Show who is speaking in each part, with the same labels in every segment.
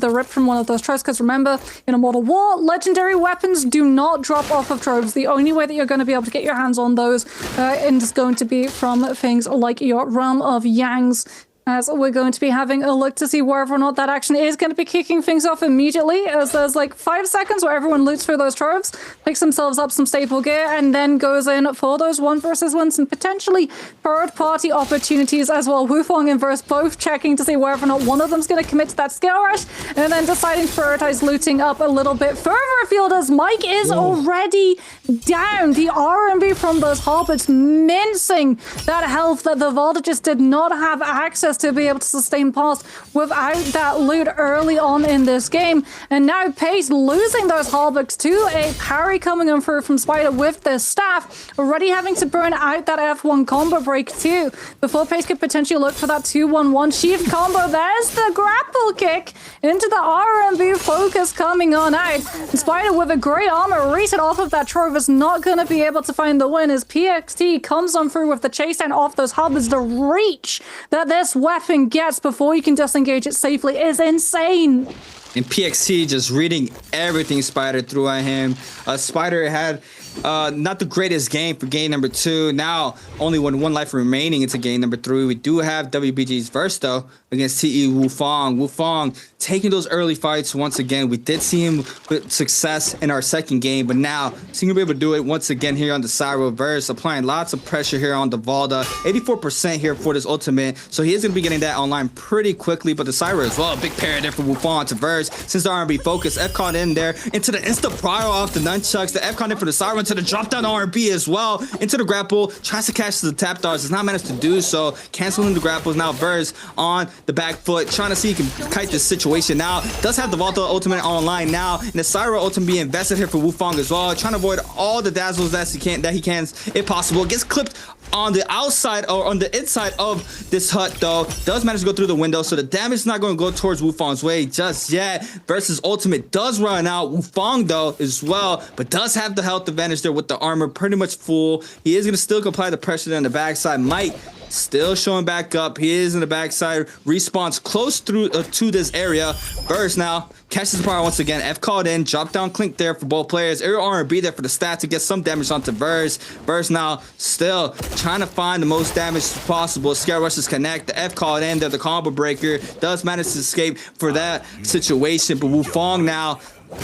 Speaker 1: the rip from one of those troves, because remember, in a Mortal War, legendary weapons do not drop off of troves. The only way that you're going to be able to get your hands on those is going to be from things like your Realm of Yangs, as we're going to be having a look to see whether or not that action is going to be kicking things off immediately, as there's like 5 seconds where everyone loots through those troves, picks themselves up some staple gear, and then goes in for those 1v1s and potentially third-party opportunities as well. Wufong and Verse both checking to see whether or not one of them's going to commit to that skill rush, and then deciding to prioritize looting up a little bit further afield, as Mike is already down. The RMB from those halberds mincing that health that the Valda just did not have access to be able to sustain past without that loot early on in this game. And now Pace losing those halberds to a parry coming in through from Spider with the staff, already having to burn out that F1 combo break too before Pace could potentially look for that 2-1-1 sheath combo. There's the grapple kick into the RMB focus coming on out. And Spider with a great armor reset off of that trove is not going to be able to find the win, as PXT comes on through with the chase down off those halberds. The reach that this weapon gets before you can disengage it safely is insane.
Speaker 2: And PXT just reading everything Spider threw at him. Spider had not the greatest game for game number 2. Now only one life remaining into game number 3. We do have WBG's verse though against TE Wufong. Wufong taking those early fights once again. We did see him with success in our second game, but now seeing him be able to do it once again here on the Cyro verse, applying lots of pressure here on the Valda. 84% here for this ultimate, so he is going to be getting that online pretty quickly. But the Cyro as well, big parry there for Wufong to verse. Since the R&B focus, F caught in there into the insta prior off the nunchucks. The F caught in for the Cyro into the drop down R&B as well into the grapple. Tries to catch the tap darts, does not manage to do so. Canceling the grapples. Now verse on the back foot, trying to see if he can kite this situation. Now does have the Valda ultimate online now, and the Cyro ultimate being invested here for Wufong as well, trying to avoid all the dazzles that he can if possible. Gets clipped on the outside or on the inside of this hut though. Does manage to go through the window, so the damage is not going to go towards Wufong's way just yet. Versus ultimate does run out. Wufong though as well, but does have the health advantage there with the armor pretty much full. He is going to still apply the pressure there on the backside. Might still showing back up. He is in the backside. Respawns close through to this area. Burst now catches the power once again. F called in. Drop down clink there for both players. Aerial R&B there for the stat to get some damage onto Verse. Verse now still trying to find the most damage possible. Scare rushes connect. The F called in there. The combo breaker does manage to escape for that situation. But Wufong now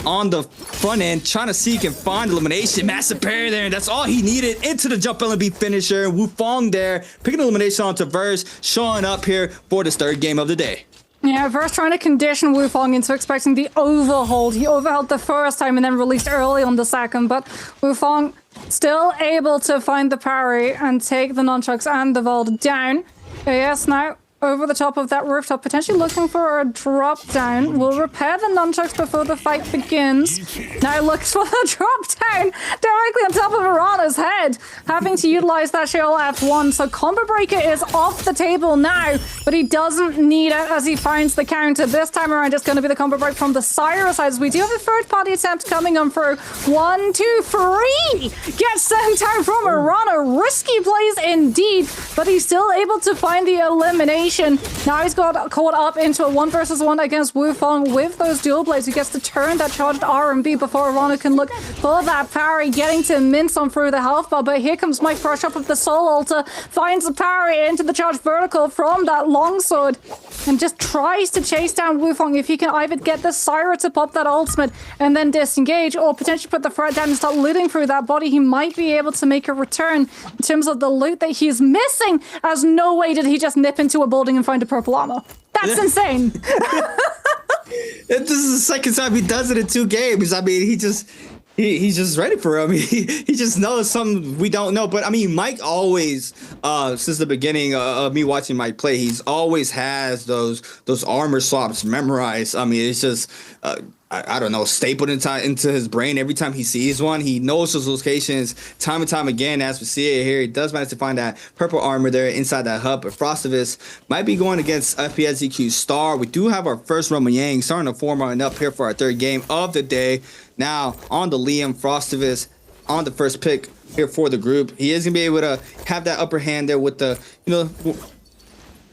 Speaker 2: on the front end, trying to seek and find elimination. Massive parry there, and that's all he needed into the jump LB finisher. Wufong there, picking elimination onto Verse, showing up here for this third game of the day.
Speaker 1: Yeah, Verse trying to condition Wufong into expecting the overhold. He overheld the first time and then released early on the second, but Wufong still able to find the parry and take the nunchucks and the Vault down. Yes, now over the top of that rooftop, potentially looking for a drop down. We'll repair the nunchucks before the fight begins. Now looks for the drop down directly on top of Arana's head, having to utilize that shell F1. So combo breaker is off the table now, but he doesn't need it as he finds the counter. This time around, it's going to be the combo break from the Cyro side. We do have a third party attempt coming on through. 1, 2, 3 gets sent down from Arana. Risky plays indeed, but he's still able to find the elimination. Now he's got caught up into a 1v1 against Wufong with those dual blades. He gets to turn that charged R&B before Arana can look for that parry, getting to mince on through the health bar. But here comes Mike Fresh up with the Soul Altar, finds a parry into the charged vertical from that longsword, and just tries to chase down Wufong. If he can either get the Cyro to pop that ultimate and then disengage, or potentially put the threat down and start looting through that body, he might be able to make a return in terms of the loot that he's missing, as no way did he just nip into a building and find a purple armor. That's insane.
Speaker 2: This is the second time he does it in 2 games. I mean, he's just ready for him. He just knows something we don't know. But I mean, Mike always, since the beginning of me watching Mike play, he's always has those armor swaps memorized. I mean, it's just I don't know, stapled into his brain every time he sees one. He knows those locations time and time again. As we see it here, he does manage to find that purple armor there inside that hub. But Frostivus might be going against FPS ZQ Star. We do have our first Roman Yang starting to form up here for our third game of the day. Now on the Liam, Frostivus on the first pick here for the group. He is going to be able to have that upper hand there with the,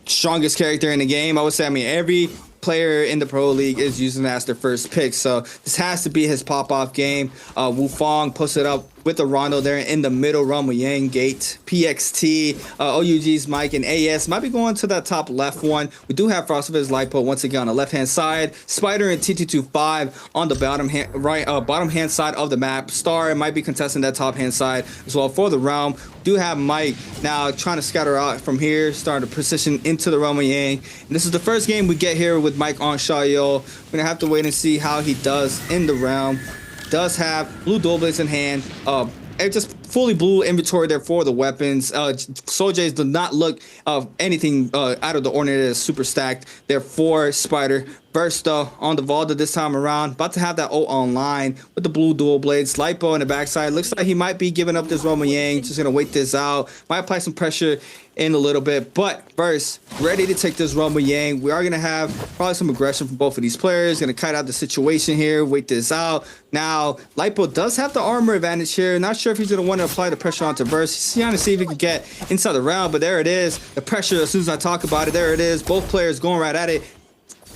Speaker 2: strongest character in the game. I would say, I mean, every player in the Pro League is using that as their first pick. So this has to be his pop-off game. Wufong posted up with the Rondo there in the middle. Rama Yang, Gate, PXT, OUG's Mike, and AS might be going to that top left one. We do have Frostfist Lipo once again on the left-hand side. Spider and T225 on the bottom hand side of the map. Star might be contesting that top-hand side as well for the realm. Do have Mike now trying to scatter out from here, starting to position into the Rama Yang. And this is the first game we get here with Mike on Shayo. We're going to have to wait and see how he does in the realm. Does have blue dual blades in hand. Just fully blue inventory there for the weapons. Sojays do not look anything out of the ordinary. Is super stacked there for Spider. Bursta on the Valda this time around. About to have that ult online with the blue dual blades. Lipo in the backside. Looks like he might be giving up this Roma Yang. Just going to wait this out. Might apply some pressure in a little bit. But first, ready to take this Roma Yang. We are going to have probably some aggression from both of these players. Going to kite out the situation here. Wait this out. Now, Lipo does have the armor advantage here. Not sure if he's going to want to apply the pressure onto Verse. He's trying to see if he can get inside the round. But there it is. The pressure, as soon as I talk about it, there it is. Both players going right at it.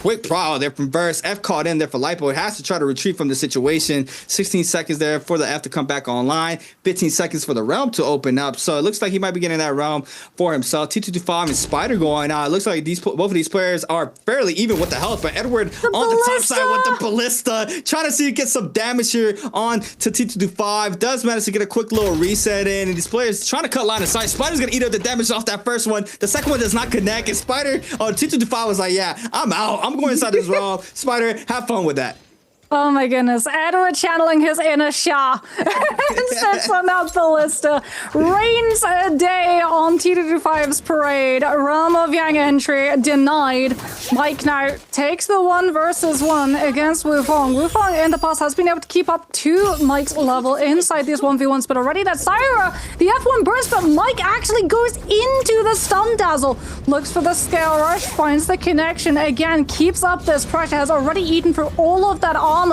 Speaker 2: Quick prowl there from Verse. F caught in there for Lipo. It has to try to retreat from the situation. 16 seconds there for the F to come back online. 15 seconds for the realm to open up. So it looks like he might be getting that realm for himself. T225 and Spider going out. It looks like both of these players are fairly even with the health. But Edward on the top side with the ballista. Trying to see get some damage here on to T225. Does manage to get a quick little reset in. And these players trying to cut line of sight. Spider's going to eat up the damage off that first one. The second one does not connect. And Spider, T225 was like, yeah, I'm out. I'm going inside this realm. Spider, have fun with that.
Speaker 1: Oh my goodness, Edward channeling his inner Shah. Sets on that ballista. Rains a day on T225's parade. Realm of Yang entry denied. Mike now takes the 1 versus 1 against Wufong. Wufong in the past has been able to keep up to Mike's level inside these 1v1s, but already that Syra, the F1 burst, but Mike actually goes into the stun dazzle. Looks for the scale rush, finds the connection again, keeps up this pressure, has already eaten through all of that armor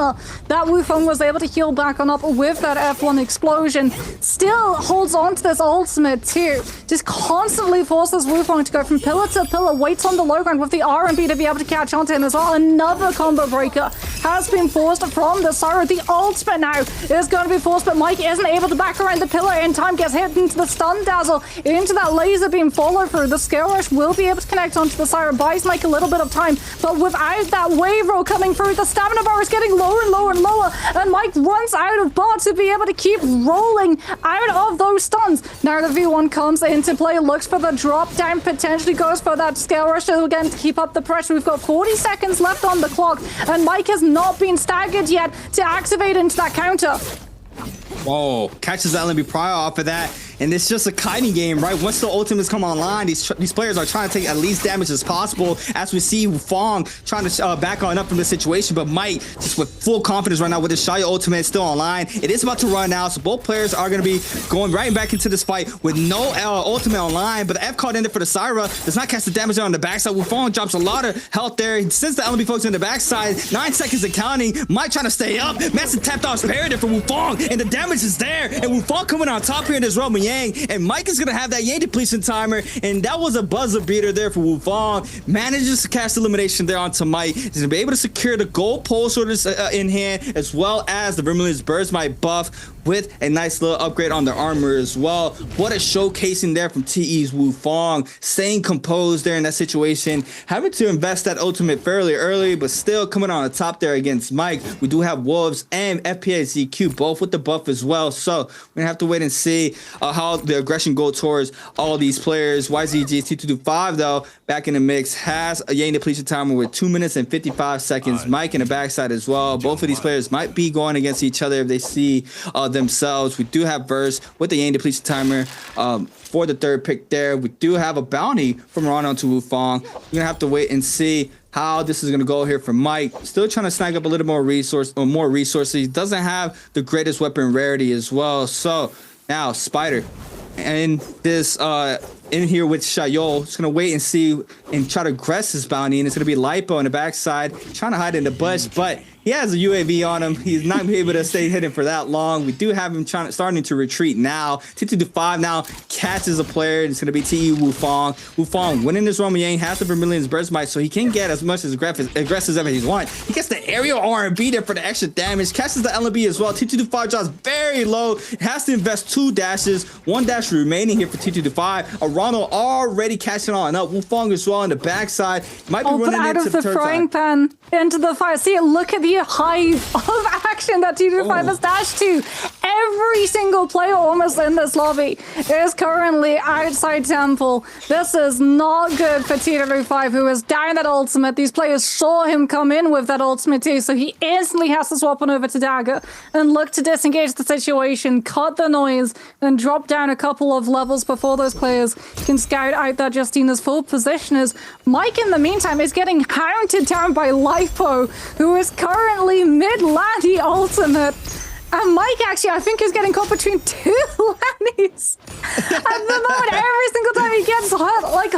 Speaker 1: that Wufong was able to heal back on up with that F1 explosion. Still holds on to this ultimate too. Just constantly forces Wufong to go from pillar to pillar, waits on the low ground with the RMB to be able to catch on to him as well. Another combo breaker has been forced from the Syra. The ultimate now is going to be forced, but Mike isn't able to back around the pillar in time, gets hit into the stun dazzle, into that laser beam follow through. The scale rush will be able to connect onto the Syra, buys Mike a little bit of time, but without that wave roll coming through, the stamina bar is getting lower and lower and lower, and Mike runs out of bar to be able to keep rolling out of those stuns. Now the V1 comes into play, looks for the drop down, potentially goes for that scale rush again to keep up the pressure. We've got 40 seconds left on the clock, and Mike has not been staggered yet to activate into that counter.
Speaker 2: Whoa, catches that LMB prior off of that. And it's just a kiting game, right? Once the ultimates come online, these players are trying to take at least damage as possible. As we see Fong trying to back on up from the situation, but Mike just with full confidence right now with his Shaya ultimate still online. It is about to run out, so both players are going to be going right back into this fight with no ultimate online. But the F caught in there for the Syra does not catch the damage on the backside. Fong drops a lot of health there. He sends the LMB folks in the backside. 9 seconds of counting. Mike trying to stay up. Massive tapped off parry there for Wufong, and the damage is there. And Wufong coming on top here in this Roman Yang. And Mike is going to have that Yang depletion timer, and that was a buzzer beater there for Wufong. Manages to cast elimination there onto Mike. He's going to be able to secure the gold pulse orders in hand, as well as the Vermilion Burst Might buff with a nice little upgrade on their armor as well. What a showcasing there from TE's Wufong. Staying composed there in that situation. Having to invest that ultimate fairly early, but still coming on the top there against Mike. We do have Wolves and FPA ZQ both with the buff as well. So we're going to have to wait and see how the aggression go towards all these players. YZG's T225 though, back in the mix, has a Yang depletion timer with 2 minutes and 55 seconds. Mike in the backside as well. Both of these players might be going against each other if they see themselves. We do have Verse with the Yang depletion timer for the third pick there. We do have a bounty from Rondo to Wufong. We're gonna have to wait and see how this is going to go here for Mike. Still trying to snag up a little more resources. He doesn't have the greatest weapon rarity as well. So now Spider and this in here with Shayol. Just gonna wait and see and try to aggress his bounty, and it's gonna be Lipo on the backside trying to hide in the bush, but He has a UAV on him. He's not able to stay hidden for that long. We do have him starting to retreat now. T2-5 now catches a player. It's going to be TE Wufong. Wufong winning this one. Yang has the Vermilion's burst might, so he can get as much as aggressive as he wants. He gets the aerial R&B there for the extra damage. Catches the LB as well. T2-5 drops very low. Has to invest 2 dashes. 1 dash remaining here for T2-5. Arano already catching on up. Wufong as well on the backside. Might be running
Speaker 1: out
Speaker 2: into
Speaker 1: of the frying pan into the fire. See, look at the hive of action that T2-5 has dashed to. Every single player almost in this lobby is currently outside temple. This is not good for T2-5, who is down that ultimate. These players saw him come in with that ultimate too, so he instantly has to swap on over to Dagger and look to disengage the situation, cut the noise, and drop down a couple of levels before those players can scout out that Justina's full positioners. Mike, in the meantime, is getting hounded down by Lipo, who is currently mid-Lanny ultimate. And Mike, actually, I think is getting caught between 2 Lannies. At the moment, every single time he gets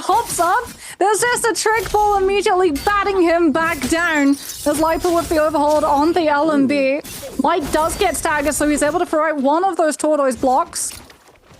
Speaker 1: hops up, there's just a trick ball immediately batting him back down. There's Lipo with the overhold on the LMB. Mike does get staggered, so he's able to throw out one of those tortoise blocks.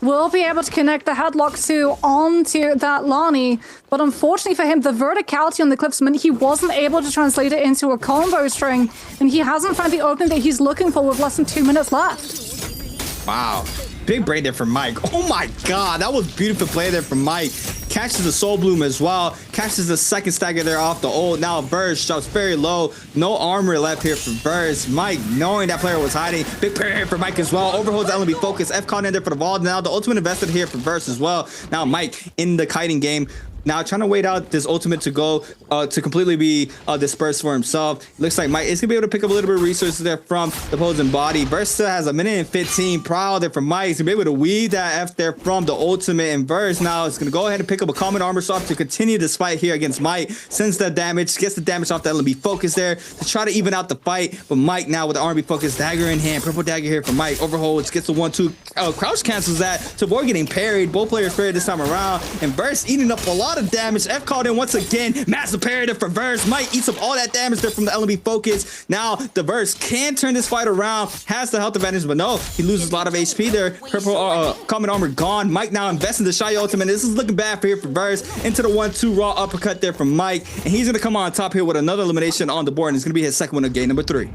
Speaker 1: Will be able to connect the headlock 2 onto that Lani, but unfortunately for him, the verticality on the clips meant he wasn't able to translate it into a combo string, and he hasn't found the opening that he's looking for with less than 2 minutes left.
Speaker 2: Wow. Big brain there from Mike. Oh my god, that was beautiful play there from Mike. Catches the Soul Bloom as well. Catches the second stagger there off the ult. Now Burst drops very low. No armor left here for Burst. Mike, knowing that player was hiding. Big prayer here for Mike as well. Overholds LB focus. F-Con in there for the ball. Now the ultimate invested here for Burst as well. Now Mike in the kiting game. Now trying to wait out this ultimate to go to completely be dispersed for himself. Looks like Mike is gonna be able to pick up a little bit of resources there from the opposing body. Burst still has 1:15 prowl there from Mike. He's gonna be able to weave that F there from the ultimate and Burst. Now it's gonna go ahead and pick up a common armor soft to continue this fight here against Mike. Sends the damage, gets the damage off the LB focus there to try to even out the fight. But Mike now with the RB focus, dagger in hand, purple dagger here from Mike. Overholds, gets the 1-2. Crouch cancels that to avoid getting parried. Both players parried this time around, and Burst eating up a lot of damage. F called in once again. Massive parry there for Verse. Mike eats up all that damage there from the LB focus. Now the Verse can turn this fight around. Has the health advantage, but no, he loses a lot of HP there. Purple common armor gone. Mike now invests in the Shy ultimate. This is looking bad for here for Verse. Into the 1-2 raw uppercut there from Mike, and he's gonna come on top here with another elimination on the board, and it's gonna be his second win of game number 3.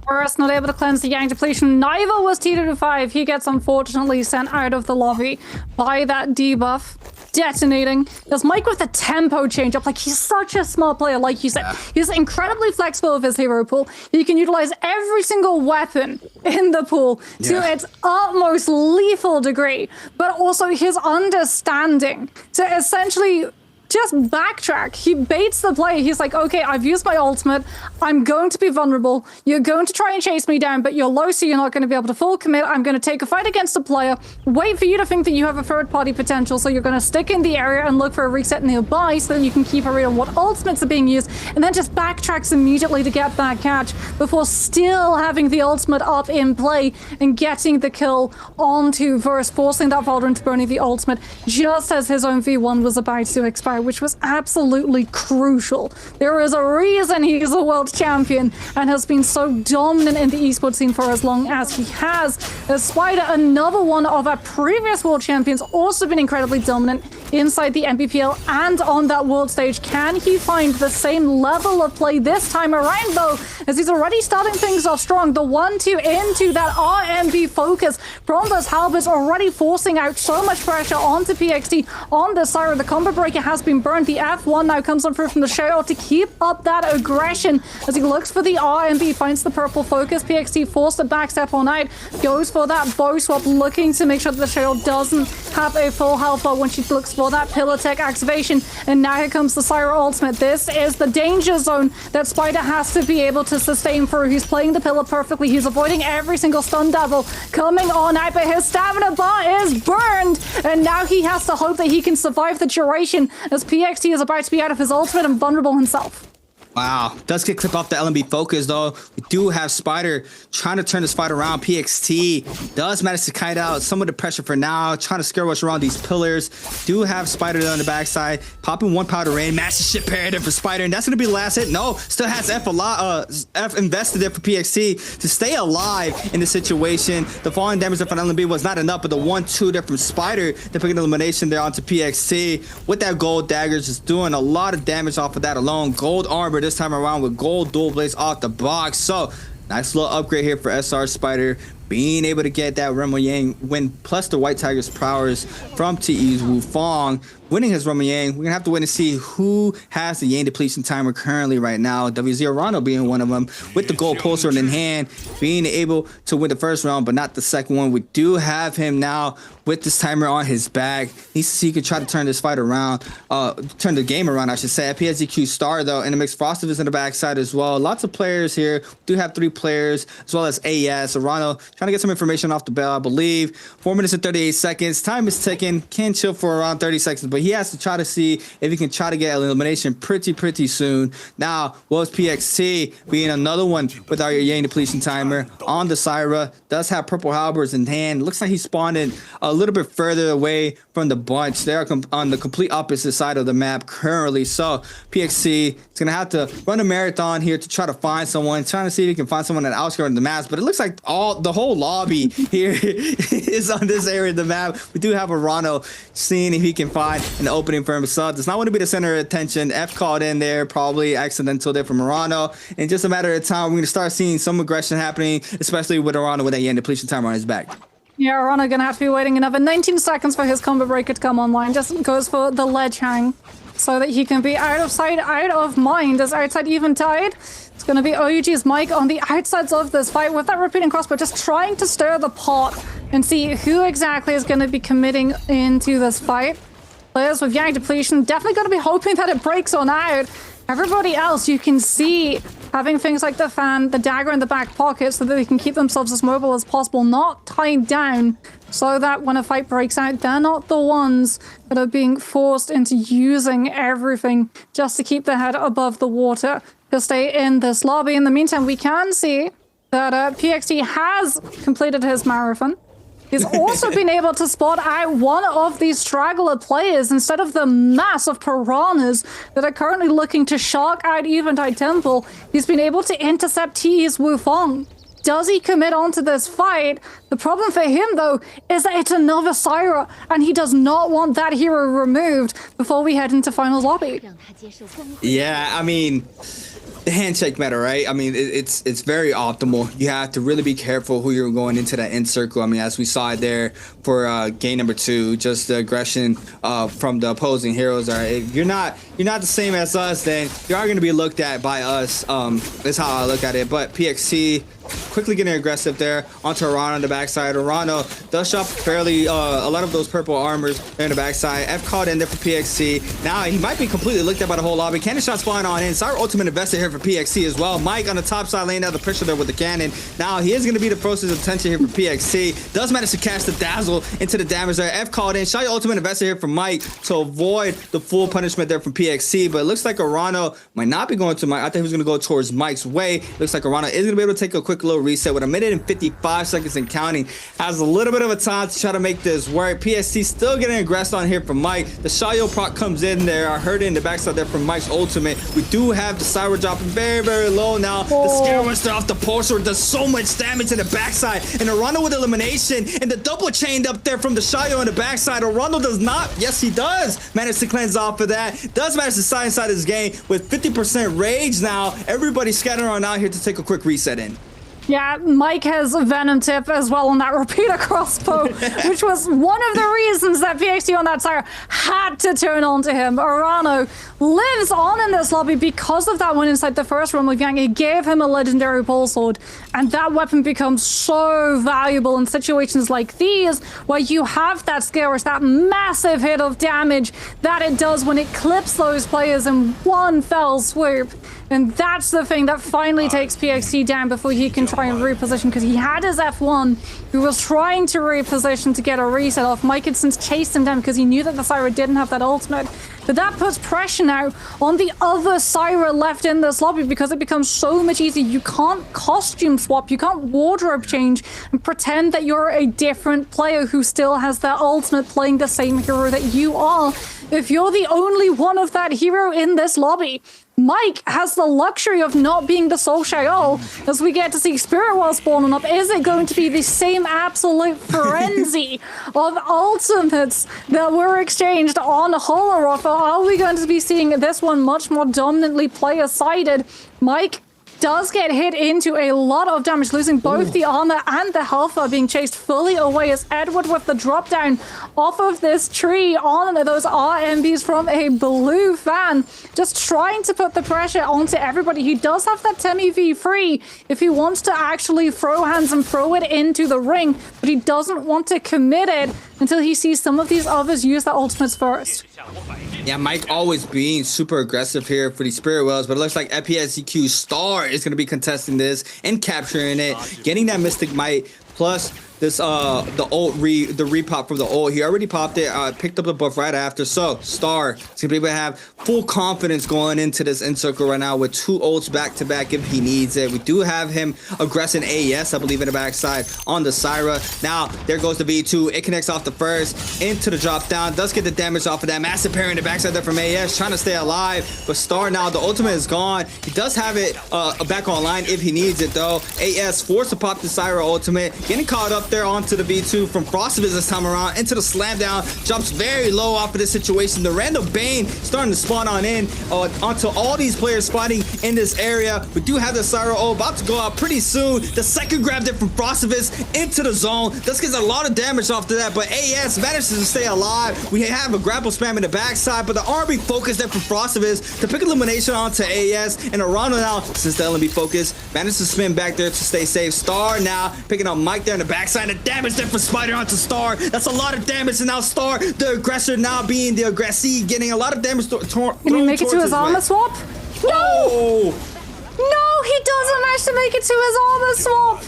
Speaker 1: Burst not able to cleanse the Yang depletion. Neither was T2-5. He gets unfortunately sent out of the lobby by that debuff detonating. There's Mike with the tempo change up. Like, he's such a smart player, like you said. He's incredibly flexible with his hero pool. He can utilize every single weapon in the pool to its utmost lethal degree, but also his understanding to essentially just backtrack. He baits the play. He's like, okay, I've used my ultimate. I'm going to be vulnerable. You're going to try and chase me down, but you're low, so you're not going to be able to full commit. I'm going to take a fight against a player, wait for you to think that you have a third-party potential, so you're going to stick in the area and look for a reset nearby so then you can keep a read on what ultimates are being used, and then just backtracks immediately to get that catch before still having the ultimate up in play and getting the kill onto Verse, forcing that Valor into burning the ultimate just as his own V1 was about to expire, which was absolutely crucial. There is a reason he's a world champion and has been so dominant in the esports scene for as long as he has. As Spider, another one of our previous world champions, also been incredibly dominant inside the NBPL and on that world stage. Can he find the same level of play this time around, though, as he's already starting things off strong? The 1-2 into that RMB focus from those halberds, already forcing out so much pressure onto PXT on the side. The combo breaker has been burned. The F1 now comes on through from the Shadow to keep up that aggression as he looks for the RMB, finds the purple focus. PXT forced a backstep on out, goes for that bow swap, looking to make sure that the Shadow doesn't have a full health bar when she looks for that Pillar Tech activation. And now here comes the Syra ultimate. This is the danger zone that Spider has to be able to sustain through. He's playing the pillar perfectly. He's avoiding every single stun devil coming on out, but his stamina bar is burned, and now he has to hope that he can survive the duration as PXT is about to be out of his ultimate and vulnerable himself.
Speaker 2: Wow, does get clipped off the LMB focus though. We do have Spider trying to turn this fight around. PXT does manage to kite out some of the pressure for now, trying to scare rush around these pillars. Do have Spider on the backside, popping one powder rain, massive shit parry for Spider, and that's gonna be the last hit. No, still has F a lot. F invested there for PXT to stay alive in the situation. The falling damage there from LMB was not enough, but the 1-2 there from Spider, they're picking elimination there onto PXT with that gold daggers, just doing a lot of damage off of that alone. Gold armor this time around with gold dual blades off the box. So nice little upgrade here for SR Spider, being able to get that Remo Yang win plus the White Tiger's prowess from TE's Wufong, winning his Remo Yang. We're gonna have to wait and see who has the Yang depletion timer currently right now. WZ Arano being one of them with the gold pulse sword in hand, being able to win the first round but not the second one. We do have him now with this timer on his back. Needs to see he can try to turn this fight around, turn the game around I should say. PSDQ star though in the mix. Frosted is in the backside as well. Lots of players here. We do have 3 players as well as AS. Arano trying to get some information off the bell, I believe. 4 minutes and 38 seconds. Time is ticking. Can chill for around 30 seconds, but he has to try to see if he can try to get elimination pretty soon. Now, was PXT being another one with our Yang depletion timer on the Syra. Does have purple halberds in hand. Looks like he spawned in a little bit further away from the bunch. They're on the complete opposite side of the map currently. So PXT is going to have to run a marathon here to try to find someone, trying to see if he can find someone at outskirts of the map. But it looks like the whole lobby here is on this area of the map. We do have Arano seeing if he can find an opening for himself. Does not want to be the center of attention. F called in there, probably accidental there from Arano. In just a matter of time, we're going to start seeing some aggression happening, especially with Arano with that Yang depletion timer on his back.
Speaker 1: Yeah, Arano gonna have to be waiting another 19 seconds for his combo breaker to come online. Just goes for the ledge hang so that he can be out of sight, out of mind. As outside even tied, it's gonna be OUG's Mike on the outsides of this fight with that repeating crossbow, just trying to stir the pot and see who exactly is gonna be committing into this fight. Players with Yang depletion definitely gonna be hoping that it breaks on out. Everybody else, you can see having things like the fan, the dagger in the back pocket so that they can keep themselves as mobile as possible, not tied down, so that when a fight breaks out, they're not the ones that are being forced into using everything just to keep their head above the water to stay in this lobby. In the meantime, we can see that PXT has completed his marathon. He's also been able to spot out one of these straggler players instead of the mass of piranhas that are currently looking to shark out Eventide Temple. He's been able to intercept TE's Wufong. Does he commit onto this fight? The problem for him, though, is that it's another Syra, and he does not want that hero removed before we head into finals lobby.
Speaker 2: Yeah, I mean, the handshake meta, right? I mean, it's very optimal. You have to really be careful who you're going into that end circle. I mean, as we saw it there for game number 2, just the aggression from the opposing heroes. Are if you're not the same as us, then you are going to be looked at by us. That's how I look at it. But PXT quickly getting aggressive there onto Arano on the backside. Arano does shop fairly a lot of those purple armors there in the backside. F caught in there for PXT. Now he might be completely looked at by the whole lobby. Cannon shot spawn on in. Our ultimate invested here for PXT as well. Mike on the top side laying down the pressure there with the cannon. Now he is going to be the focus of attention here for PXT. Does manage to catch the dazzle into the damage there. F called in. Shot your ultimate invested here for Mike to avoid the full punishment there from PXT. But it looks like Arano might not be going to Mike. I think he was going to go towards Mike's way. Looks like Arano is going to be able to take a quick little reset with 1 minute and 55 seconds and counting. Has a little bit of a time to try to make this work. PST still getting aggressed on here from Mike. The Shayo proc comes in there. I heard it in the backside there from Mike's ultimate. We do have the Syra dropping very low now. The scare rush off the pulsar does so much damage in the backside. And Arano with elimination and the double chained up there from the Shayo on the backside. Arano does not, yes he does, manage to cleanse off of that. Does manage to side inside his game with 50% rage now. Everybody scattering on out here to take a quick reset in.
Speaker 1: Yeah, Mike has a Venom tip as well on that repeater crossbow, which was one of the reasons that PXT on that Syra had to turn on to him. Arano lives on in this lobby because of that one inside the first room of Yang. It gave him a legendary pole sword, and that weapon becomes so valuable in situations like these, where you have that scare rush, that massive hit of damage that it does when it clips those players in one fell swoop. And that's the thing that finally takes PXT down before he can try and reposition, because he had his F1. He was trying to reposition to get a reset off. Mike had since chased him down because he knew that the Syra didn't have that ultimate. but that puts pressure now on the other Syra left in this lobby because it becomes so much easier. You can't costume swap, you can't wardrobe change and pretend that you're a different player who still has their ultimate playing the same hero that you are. If you're the only one of that hero in this lobby, Mike has the luxury of not being the Soul Shaol as we get to see Spirit World spawning up. Is it going to be the same absolute frenzy of ultimates that were exchanged on Holoroth, or are we going to be seeing this one much more dominantly player-sided? Mike does get hit into a lot of damage, losing both the armor and the health, are being chased fully away as Edward with the drop down off of this tree on those RMBs from a blue fan, just trying to put the pressure onto everybody. He does have that Temi V free if he wants to actually throw hands and throw it into the ring, but he doesn't want to commit it until he sees some of these others use their ultimates first.
Speaker 2: Yeah, Mike always being super aggressive here for these Spirit Wells, but it looks like FPSEQ Star is going to be contesting this and capturing it, getting that Mystic Might, plus this the repop from the ult. He already popped it, picked up the buff right after. So Star is gonna be able to have full confidence going into this end circle right now with 2 ults back to back if he needs it. We do have him aggressing AES, I believe, in the backside on the Syra. Now there goes the V2. It connects off the first into the drop down. Does get the damage off of that massive parry in the backside there from AES, trying to stay alive. But Star now, the ultimate is gone. He does have it back online if he needs it though. AES forced to pop the Syra ultimate, getting caught up there onto the V2 from Frostvis this time around, into the slam down, jumps very low off of this situation. The random Bane starting to spawn on in onto all these players fighting in this area. We do have the Syra ult about to go out pretty soon. The second grab there from Frostvis into the zone. This gets a lot of damage off to that, but AS manages to stay alive. We have a grapple spam in the backside, but the RB focus there from Frostvis to pick elimination onto AS, and Arano now, since the LMB focus, manages to spin back there to stay safe. Star now picking up Mike there in the backside. The damage there for Spider onto Star. That's a lot of damage, and now Star, the aggressor, now being the aggressee, getting a lot of damage.
Speaker 1: Can he make it to his armor swap? No!
Speaker 2: Oh.
Speaker 1: No, he doesn't manage to make it to his armor swap.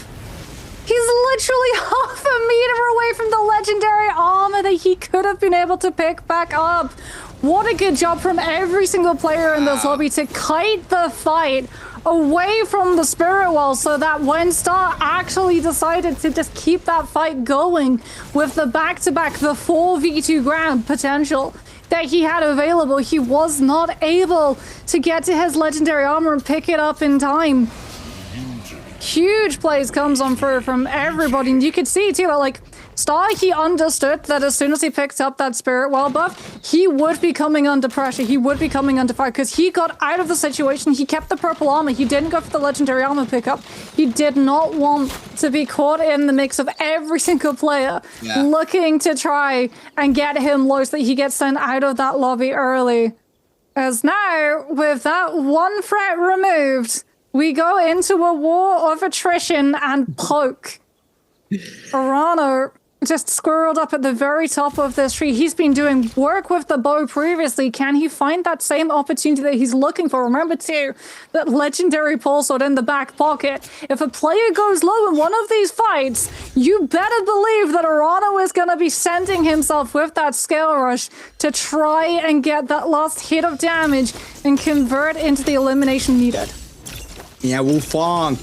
Speaker 1: He's literally half a meter away from the legendary armor that he could have been able to pick back up. What a good job from every single player in this lobby to kite the fight away from the Spirit Well, so that when Star actually decided to just keep that fight going with the back-to-back, the 4v2 grab potential that he had available, he was not able to get to his legendary armor and pick it up in time. Huge plays comes on through from everybody, and you could see too that, like, Star, he understood that as soon as he picked up that Spirit Well buff, he would be coming under pressure, he would be coming under fire, because he got out of the situation. He kept the purple armor, he didn't go for the legendary armor pickup. He did not want to be caught in the mix of every single player looking to try and get him low so that he gets sent out of that lobby early. As now, with that one threat removed, we go into a war of attrition and poke. Arano just squirreled up at the very top of this tree. He's been doing work with the bow previously. Can he find that same opportunity that he's looking for? Remember too, that legendary pulse sword in the back pocket. If a player goes low in one of these fights, you better believe that Arano is going to be sending himself with that scale rush to try and get that last hit of damage and convert into the elimination needed.
Speaker 2: Yeah, Wufong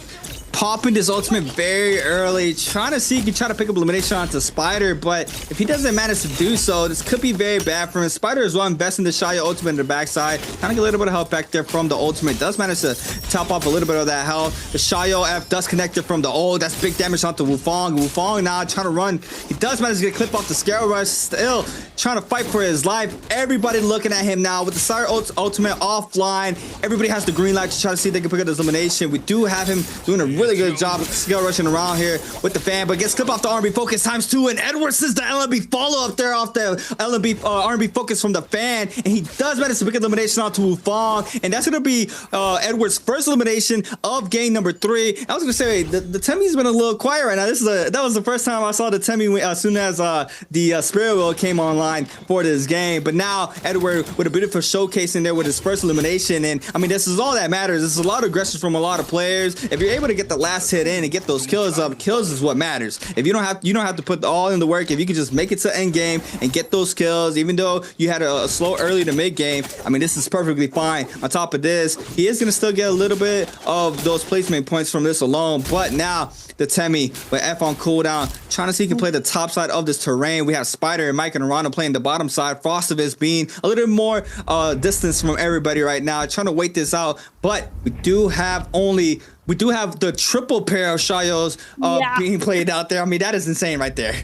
Speaker 2: popping his ultimate very early, trying to see if he can try to pick up elimination onto Spider, but if he doesn't manage to do so, this could be very bad for him. Spider as well investing the Shaya ultimate in the backside, trying to get a little bit of health back there from the ultimate. Does manage to top off a little bit of that health. The Shaya F does connect it from the ult. That's big damage onto Wufong. Wufong now trying to run. He does manage to get a clip off the Scale Rush, still trying to fight for his life. Everybody looking at him now with the Sire ultimate offline. Everybody has the green light to try to see if they can pick up this elimination. We do have him doing a really good job of skill rushing around here with the fan, but gets clipped off the R&B focus ×2, and Edwards says the LMB follow up there off the LMB R&B focus from the fan, and he does manage to pick elimination onto Wufong, and that's going to be Edwards' first elimination of game number 3. I was going to say, the Temmy's been a little quiet right now. That was the first time I saw the Temmy as soon as the Spirit Wheel came online for this game, but now Edward with a beautiful showcase in there with his first elimination, and I mean, this is all that matters. This is a lot of aggression from a lot of players. If you're able to get the last hit in and get those kills up. Kills is what matters. If you don't have to put all in the work. If you can just make it to end game and get those kills, even though you had a slow early to mid game, I mean, this is perfectly fine. On top of this, he is gonna still get a little bit of those placement points from this alone. But now the Temi with F on cooldown, trying to see if he can play the top side of this terrain. We have Spider and Mike and Arano playing the bottom side. Frostivus being a little more distance from everybody right now, trying to wait this out. But we do have the triple pair of Shayos being played out there. I mean, that is insane right there.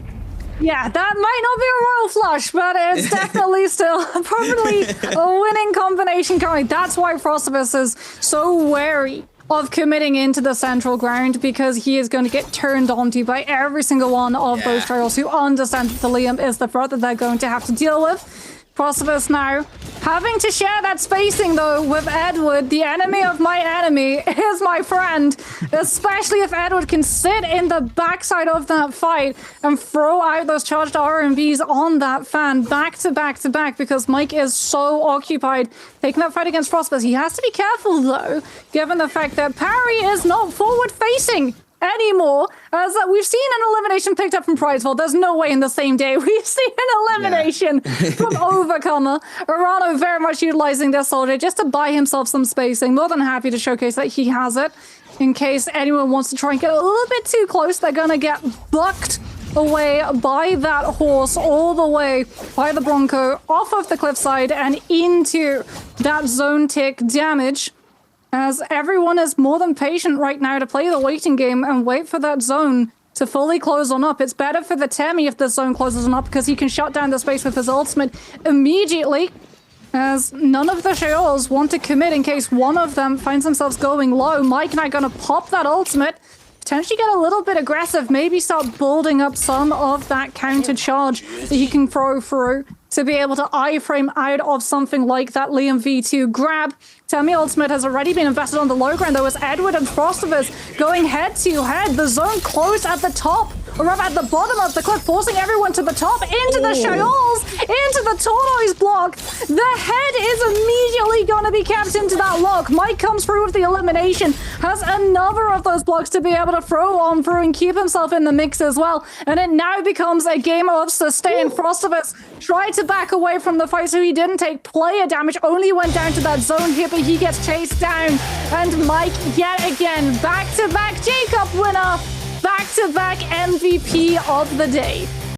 Speaker 1: Yeah, that might not be a royal flush, but it's definitely still probably a winning combination currently. That's why Frostivus is so wary of committing into the central ground, because he is going to get turned onto by every single one of those trials who understand that the Liam is the threat that they're going to have to deal with. Frostivus now having to share that spacing though with Edward. The enemy of my enemy is my friend, especially if Edward can sit in the backside of that fight and throw out those charged R&Bs on that fan back to back to back, because Mike is so occupied taking that fight against Frostivus. He has to be careful though, given the fact that Parry is not forward facing anymore, as we've seen an elimination picked up from Prideful. There's no way in the same day we've seen an elimination from Overcomer. Arano very much utilizing their soldier just to buy himself some spacing. More than happy to showcase that he has it. In case anyone wants to try and get a little bit too close, they're gonna get bucked away by that horse, all the way by the Bronco, off of the cliffside and into that zone tick damage. As everyone is more than patient right now to play the waiting game and wait for that zone to fully close on up. It's better for the Temi if the zone closes on up, because he can shut down the space with his ultimate immediately, as none of the Sheols want to commit in case one of them finds themselves going low. Mike now going to pop that ultimate, potentially get a little bit aggressive, maybe start building up some of that counter charge that he can throw through to be able to iframe out of something like that Liam V2 grab. Temi ultimate has already been invested on the low ground though, as Edward and Frostivus going head to head. The zone close at the top, or rather at the bottom of the cliff, forcing everyone to the top, into the Sheols, into the Tortoise block. The head is immediately going to be kept into that lock. Mike comes through with the elimination, has another of those blocks to be able to throw on through and keep himself in the mix as well. And it now becomes a game of sustain. Frostivus tried to back away from the fight, so he didn't take player damage, only went down to that zone here, but he gets chased down. And Mike, yet again, back-to-back Jacob winner, back-to-back MVP of the day.